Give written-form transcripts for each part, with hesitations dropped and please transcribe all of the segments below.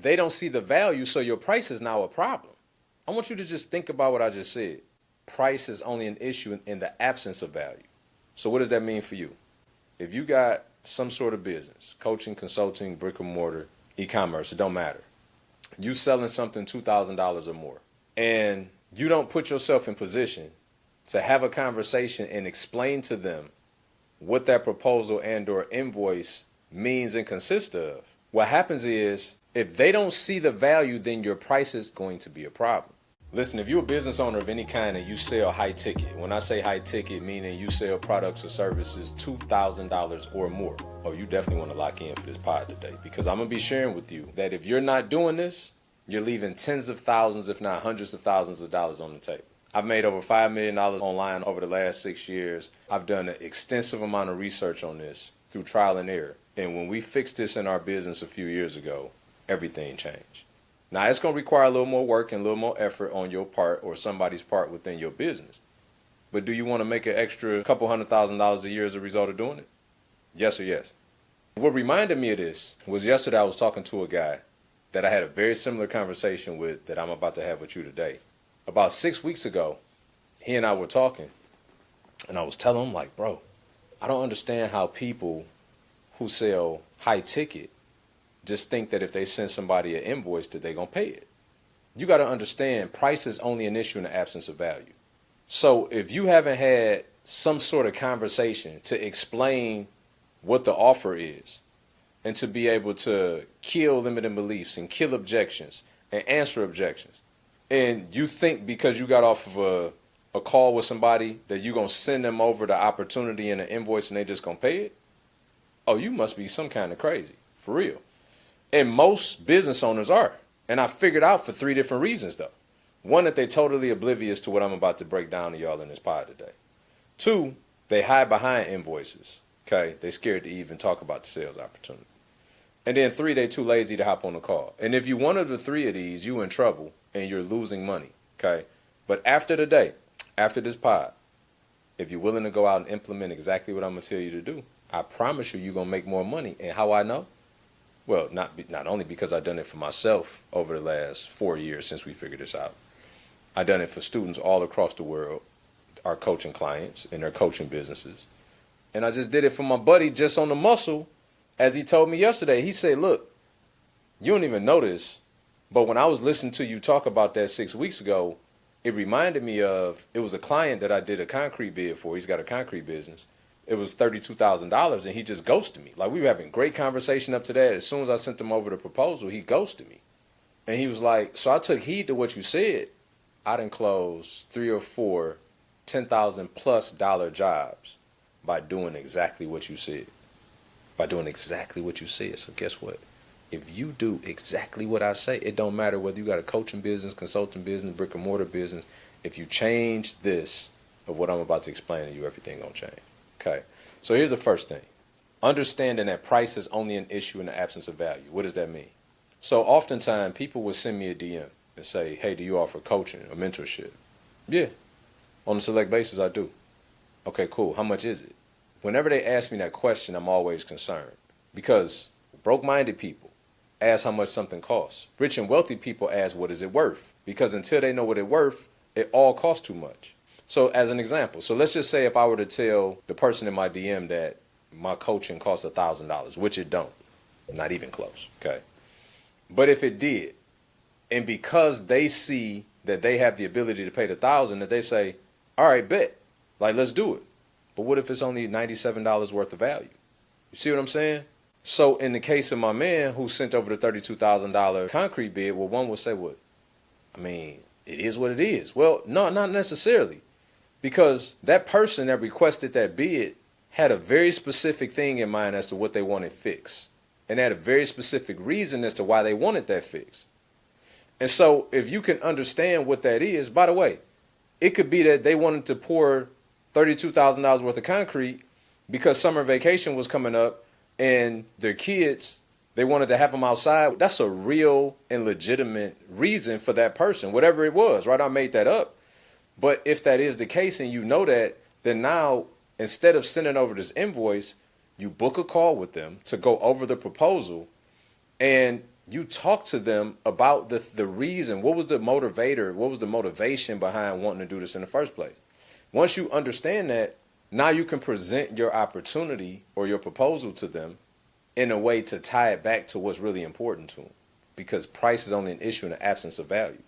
they don't see the value, so your price is now a problem. I want you to just think about what I just said. Price is only an issue in the absence of value. So what does that mean for you? If you got some sort of business, coaching, consulting, brick and mortar, e-commerce, it don't matter. You selling something $2,000 or more, and you don't put yourself in position to have a conversation and explain to them what that proposal and or invoice means and consists of. What happens is, if they don't see the value, then your price is going to be a problem. Listen, if you're a business owner of any kind and you sell high ticket, when I say high ticket, meaning you sell products or services $2,000 or more, oh, you definitely want to lock in for this pod today, because I'm going to be sharing with you that if you're not doing this, you're leaving tens of thousands, if not hundreds of thousands of dollars on the table. I've made over $5 million online over the last 6 years. I've done an extensive amount of research on this through trial and error. And when we fixed this in our business a few years ago, everything changed. Now, it's going to require a little more work and a little more effort on your part or somebody's part within your business. But do you want to make an extra couple $100,000 a year as a result of doing it? Yes or yes? What reminded me of this was yesterday I was talking to a guy that I had a very similar conversation with that I'm about to have with you today. About 6 weeks ago, he and I were talking, and I was telling him, like, bro, I don't understand how people who sell high ticket just think that if they send somebody an invoice that they're going to pay it. You got to understand, price is only an issue in the absence of value. So if you haven't had some sort of conversation to explain what the offer is and to be able to kill limiting beliefs and kill objections and answer objections, and you think because you got off of a call with somebody that you're going to send them over the opportunity and an invoice and they just going to pay it, oh, you must be some kind of crazy, for real. And most business owners are. And I figured out for 3 different reasons, though. One, that they're totally oblivious to what I'm about to break down to y'all in this pod today. 2, they hide behind invoices. Okay? They're scared to even talk about the sales opportunity. And then 3, they're too lazy to hop on the call. And if you're one of the 3 of these, you in trouble and you're losing money. Okay? But after the day, after this pod, if you're willing to go out and implement exactly what I'm going to tell you to do, I promise you, you're going to make more money. And how I know? Well, not only because I've done it for myself over the last 4 years since we figured this out. I've done it for students all across the world, our coaching clients and their coaching businesses. And I just did it for my buddy just on the muscle, as he told me yesterday. He said, look, you don't even know this, but when I was listening to you talk about that 6 weeks ago, it reminded me of, it was a client that I did a concrete bid for. He's got a concrete business. It was $32,000, and he just ghosted me. Like, we were having great conversation up to that. As soon as I sent him over the proposal, he ghosted me. And he was like, so I took heed to what you said. I done closed 3 or 4 $10,000+ jobs by doing exactly what you said. By doing exactly what you said. So guess what? If you do exactly what I say, it don't matter whether you got a coaching business, consulting business, brick and mortar business. If you change this of what I'm about to explain to you, everything gonna change. Okay, so here's the first thing. Understanding that price is only an issue in the absence of value. What does that mean? So oftentimes people will send me a DM and say, hey, do you offer coaching or mentorship? Yeah, on a select basis I do. Okay, cool. How much is it? Whenever they ask me that question, I'm always concerned, because broke-minded people ask how much something costs. Rich and wealthy people ask, what is it worth? Because until they know what it's worth, it all costs too much. So as an example, so let's just say if I were to tell the person in my DM that my coaching costs $1,000, which it don't, not even close, okay? But if it did, and because they see that they have the ability to pay the $1,000, that they say, all right, bet, like, let's do it. But what if it's only $97 worth of value? You see what I'm saying? So in the case of my man who sent over the $32,000 concrete bid, well, one would say, what? I mean, it is what it is. Well, no, not necessarily. Because that person that requested that bid had a very specific thing in mind as to what they wanted fixed. And had a very specific reason as to why they wanted that fixed. And so if you can understand what that is, by the way, it could be that they wanted to pour $32,000 worth of concrete because summer vacation was coming up and their kids, they wanted to have them outside. That's a real and legitimate reason for that person, whatever it was, right? I made that up. But if that is the case and you know that, then now instead of sending over this invoice, you book a call with them to go over the proposal. And You talk to them about the reason. What was the motivator? What was the motivation behind wanting to do this in the first place? Once you understand that, now you can present your opportunity or your proposal to them in a way to tie it back to what's really important to them. Because price is only an issue in the absence of value.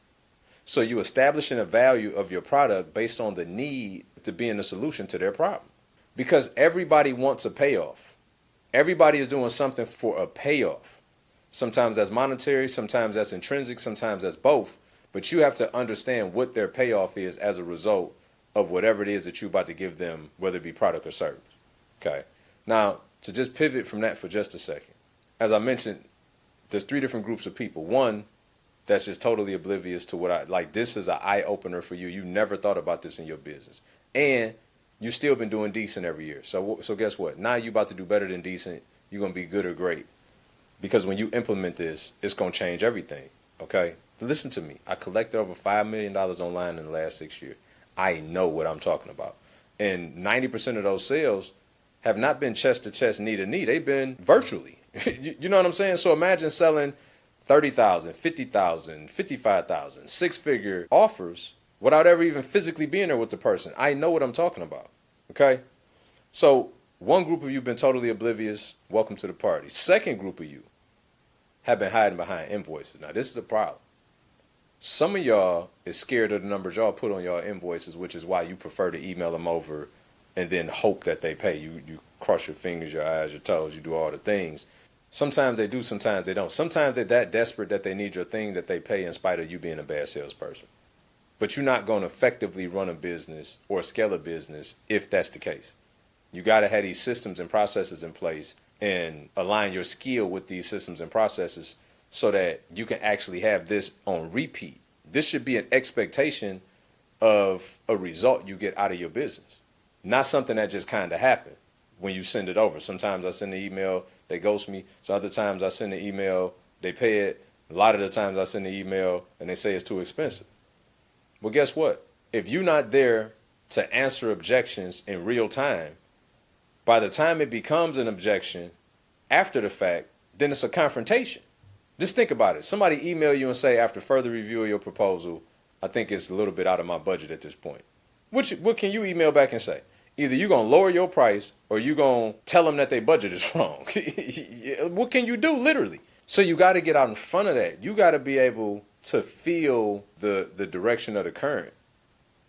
So you establishing a value of your product based on the need to be in the solution to their problem. Because everybody wants a payoff. Everybody is doing something for a payoff. Sometimes that's monetary, sometimes that's intrinsic, sometimes that's both. But you have to understand what their payoff is as a result of whatever it is that you're about to give them, whether it be product or service. Okay. Now, to just pivot from that for just a second. As I mentioned, there's 3 different groups of people. One that's just totally oblivious to what I like. This is an eye opener for you. You never thought about this in your business, and you still been doing decent every year. So guess what? Now you're about to do better than decent. You're gonna be good or great, because when you implement this, it's gonna change everything. Okay, listen to me. I collected over $5 million online in the last 6 years. I know what I'm talking about, and 90% of those sales have not been chest to chest, knee to knee. They've been virtually. You know what I'm saying? So imagine selling 30,000, 50,000, 55,000, 6-figure offers without ever even physically being there with the person. I know what I'm talking about. Okay? So one group of you have been totally oblivious. Welcome to the party. Second group of you have been hiding behind invoices. Now, this is a problem. Some of y'all is scared of the numbers y'all put on y'all invoices, which is why you prefer to email them over and then hope that they pay. You cross your fingers, your eyes, your toes. You do all the things. Sometimes they do, sometimes they don't. Sometimes they're that desperate that they need your thing that they pay in spite of you being a bad salesperson. But you're not going to effectively run a business or scale a business if that's the case. You got to have these systems and processes in place and align your skill with these systems and processes so that you can actually have this on repeat. This should be an expectation of a result you get out of your business, not something that just kind of happened when you send it over. Sometimes I send the email, they ghost me. So other times I send the email, they pay it. A lot of the times I send the email and they say it's too expensive. Well, guess what? If you're not there to answer objections in real time, by the time it becomes an objection after the fact, then it's a confrontation. Just think about it. Somebody email you and say, after further review of your proposal, I think it's a little bit out of my budget at this point. What can you email back and say? Either you're going to lower your price or you're going to tell them that their budget is wrong. What can you do, literally? So you got to get out in front of that. You got to be able to feel the direction of the current,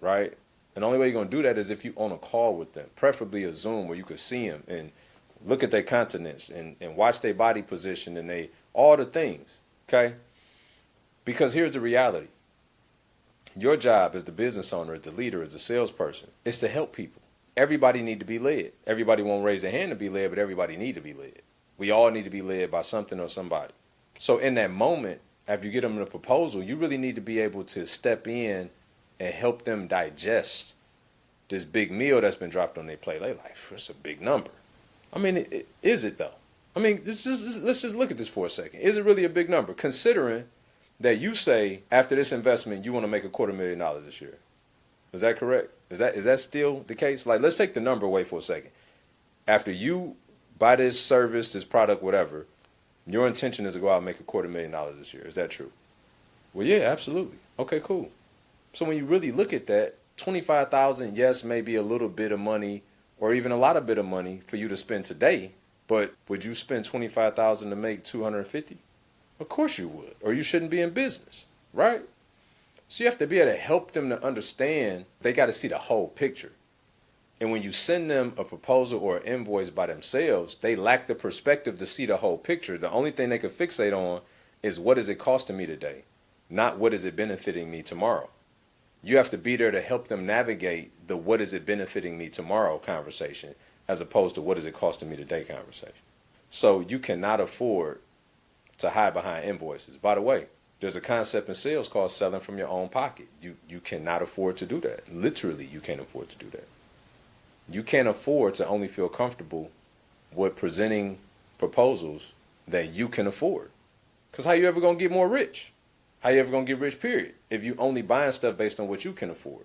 right? And the only way you're going to do that is if you're on a call with them, preferably a Zoom where you could see them and look at their countenance and watch their body position and all the things, okay? Because here's the reality. Your job as the business owner, as the leader, as a salesperson, is to help people. Everybody need to be led. Everybody won't raise their hand to be led, but everybody need to be led. We all need to be led by something or somebody. So in that moment, after you get them the proposal, you really need to be able to step in and help them digest this big meal that's been dropped on their plate. They like, it's a big number. I mean, is it though? I mean, let's just look at this for a second. Is it really a big number? Considering that you say after this investment, you want to make $250,000 this year. Is that correct? Is that still the case? Like, let's take the number away for a second. After you buy this service, this product, whatever, your intention is to go out and make $250,000 this year. Is that true? Well, yeah, absolutely. Okay, cool. So when you really look at that, $25,000, yes, maybe a little bit of money or even a lot of bit of money for you to spend today, but would you spend $25,000 to make $250,000? Of course you would, or you shouldn't be in business, right? So you have to be able to help them to understand they got to see the whole picture. And when you send them a proposal or an invoice by themselves, they lack the perspective to see the whole picture. The only thing they can fixate on is what is it costing me today, not what is it benefiting me tomorrow. You have to be there to help them navigate the what is it benefiting me tomorrow conversation as opposed to what is it costing me today conversation. So you cannot afford to hide behind invoices. By the way, there's a concept in sales called selling from your own pocket. You cannot afford to do that. Literally, you can't afford to do that. You can't afford to only feel comfortable with presenting proposals that you can afford. Because how you ever going to get more rich? How you ever going to get rich, period? If you only buying stuff based on what you can afford.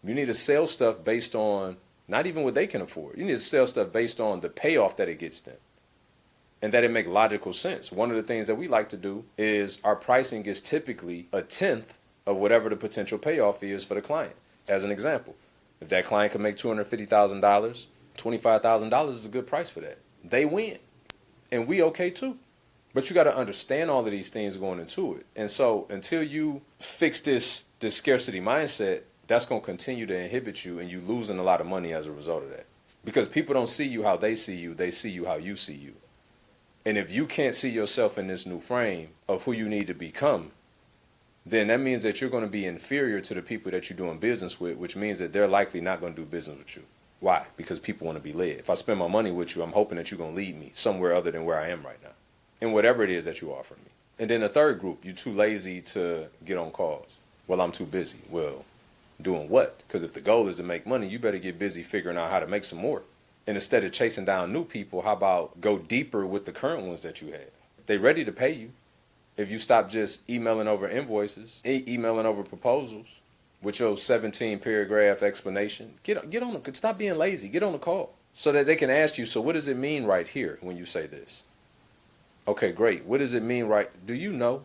You need to sell stuff based on not even what they can afford. You need to sell stuff based on the payoff that it gets them. and that it make logical sense. One of the things that we like to do is our pricing is typically a tenth of whatever the potential payoff is for the client. As an example, if that client can make $250,000, $25,000 is a good price for that. They win, and we okay too. But you got to understand all of these things going into it. And so until you fix this scarcity mindset, that's going to continue to inhibit you, and you losing a lot of money as a result of that. Because people don't see you how they see you how you see you. And if you can't see yourself in this new frame of who you need to become, then that means that you're going to be inferior to the people that you're doing business with, which means that they're likely not going to do business with you. Why? Because people want to be led. If I spend my money with you, I'm hoping that you're going to lead me somewhere other than where I am right now, in whatever it is that you offer me. And then the third group, you're too lazy to get on calls. Well, I'm too busy. Well, doing what? Because if the goal is to make money, you better get busy figuring out how to make some more. And instead of chasing down new people, how about go deeper with the current ones that you have? They're ready to pay you. If you stop just emailing over invoices, emailing over proposals with your 17-paragraph explanation, get on the, stop being lazy. Get on the call so that they can ask you, so what does it mean right here when you say this? Okay, great. What does it mean right? Do you know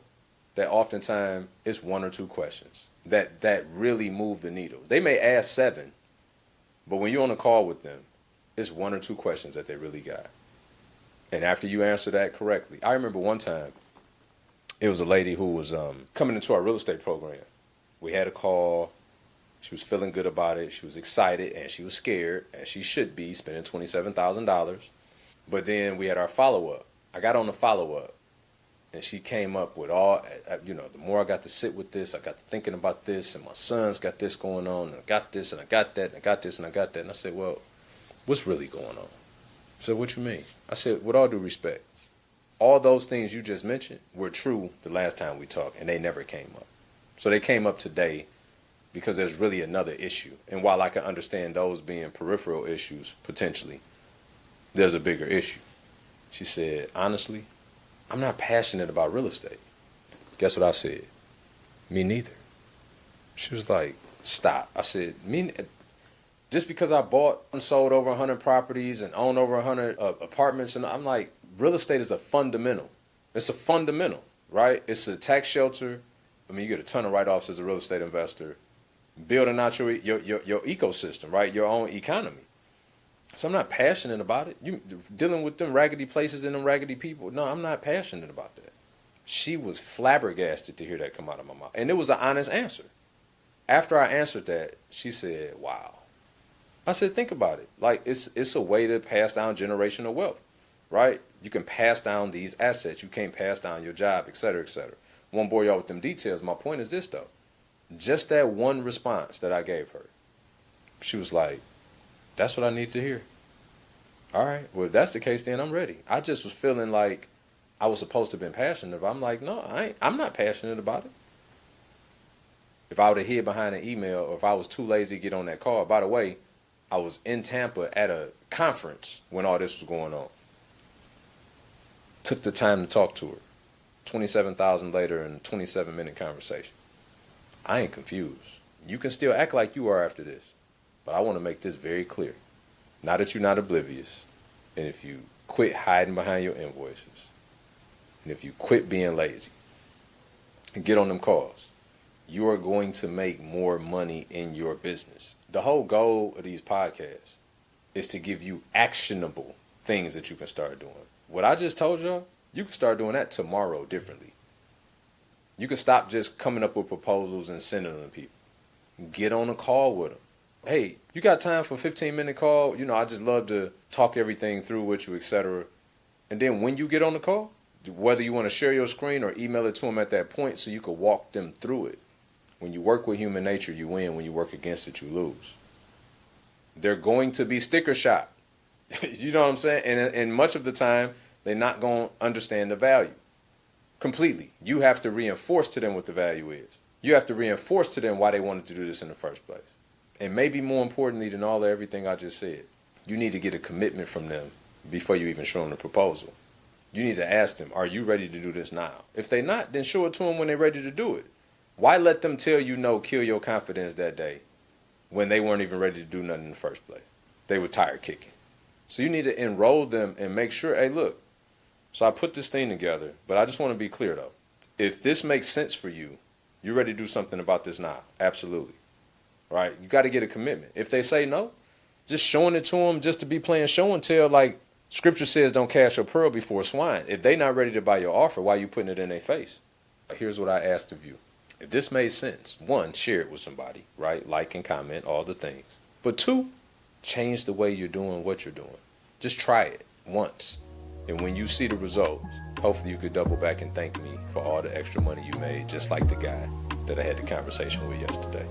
that oftentimes it's one or two questions that really move the needle? They may ask 7, but when you're on a call with them, it's 1 or 2 questions that they really got. And after you answer that correctly, I remember one time, it was a lady who was coming into our real estate program. We had a call. She was feeling good about it. She was excited, and she was scared, as she should be, spending $27,000. But then we had our follow-up. I got on the follow-up, and she came up with all, the more I got to sit with this, I got to thinking about this, and my son's got this going on, and I got this, and I got that, and I got this, and I got that. And I said, well, what's really going on? She said, what you mean? I said, with all due respect, all those things you just mentioned were true the last time we talked, and they never came up. So they came up today because there's really another issue. And while I can understand those being peripheral issues, potentially, there's a bigger issue. She said, honestly, I'm not passionate about real estate. Guess what I said? Me neither. She was like, stop. I said, just because I bought and sold over 100 properties and own over 100 apartments, and I'm like, real estate is a fundamental. It's a fundamental, right? It's a tax shelter. I mean, you get a ton of write-offs as a real estate investor. Building out your ecosystem, right? Your own economy. So I'm not passionate about it. You dealing with them raggedy places and them raggedy people. No, I'm not passionate about that. She was flabbergasted to hear that come out of my mouth. And it was an honest answer. After I answered that, she said, wow. I said, think about it. Like, it's a way to pass down generational wealth, right? You can pass down these assets. You can't pass down your job, et cetera, et cetera. Won't bore y'all with them details. My point is this, though. Just that one response that I gave her, she was like, that's what I need to hear. All right, well, if that's the case, then I'm ready. I just was feeling like I was supposed to have been passionate, but I'm like, no, I'm not passionate about it. If I would have hid behind an email, or if I was too lazy to get on that call, by the way, I was in Tampa at a conference when all this was going on. Took the time to talk to her. 27,000 later in a 27-minute conversation. I ain't confused. You can still act like you are after this, but I want to make this very clear. Now that you're not oblivious, and if you quit hiding behind your invoices, and if you quit being lazy, and get on them calls, you are going to make more money in your business. The whole goal of these podcasts is to give you actionable things that you can start doing. What I just told y'all, you can start doing that tomorrow differently. You can stop just coming up with proposals and sending them to people. Get on a call with them. Hey, you got time for a 15-minute call? I just love to talk everything through with you, etc. And then when you get on the call, whether you want to share your screen or email it to them at that point so you can walk them through it. When you work with human nature, you win. When you work against it, you lose. They're going to be sticker shock. You know what I'm saying? And much of the time, they're not going to understand the value completely. You have to reinforce to them what the value is. You have to reinforce to them why they wanted to do this in the first place. And maybe more importantly than all of everything I just said, you need to get a commitment from them before you even show them the proposal. You need to ask them, are you ready to do this now? If they're not, then show it to them when they're ready to do it. Why let them tell you no, kill your confidence that day when they weren't even ready to do nothing in the first place? They were tired kicking. So you need to enroll them and make sure, hey, look, So I put this thing together, but I just want to be clear though. If this makes sense for you, you're ready to do something about this now. Absolutely. Right? You got to get a commitment. If they say no, just showing it to them just to be playing show and tell, like scripture says, don't cast your pearl before swine. If they not ready to buy your offer, why are you putting it in their face? Here's what I asked of you. If this made sense, one, share it with somebody, right? Like and comment, all the things. But two, change the way you're doing what you're doing. Just try it once. And when you see the results, hopefully you could double back and thank me for all the extra money you made, just like the guy that I had the conversation with yesterday.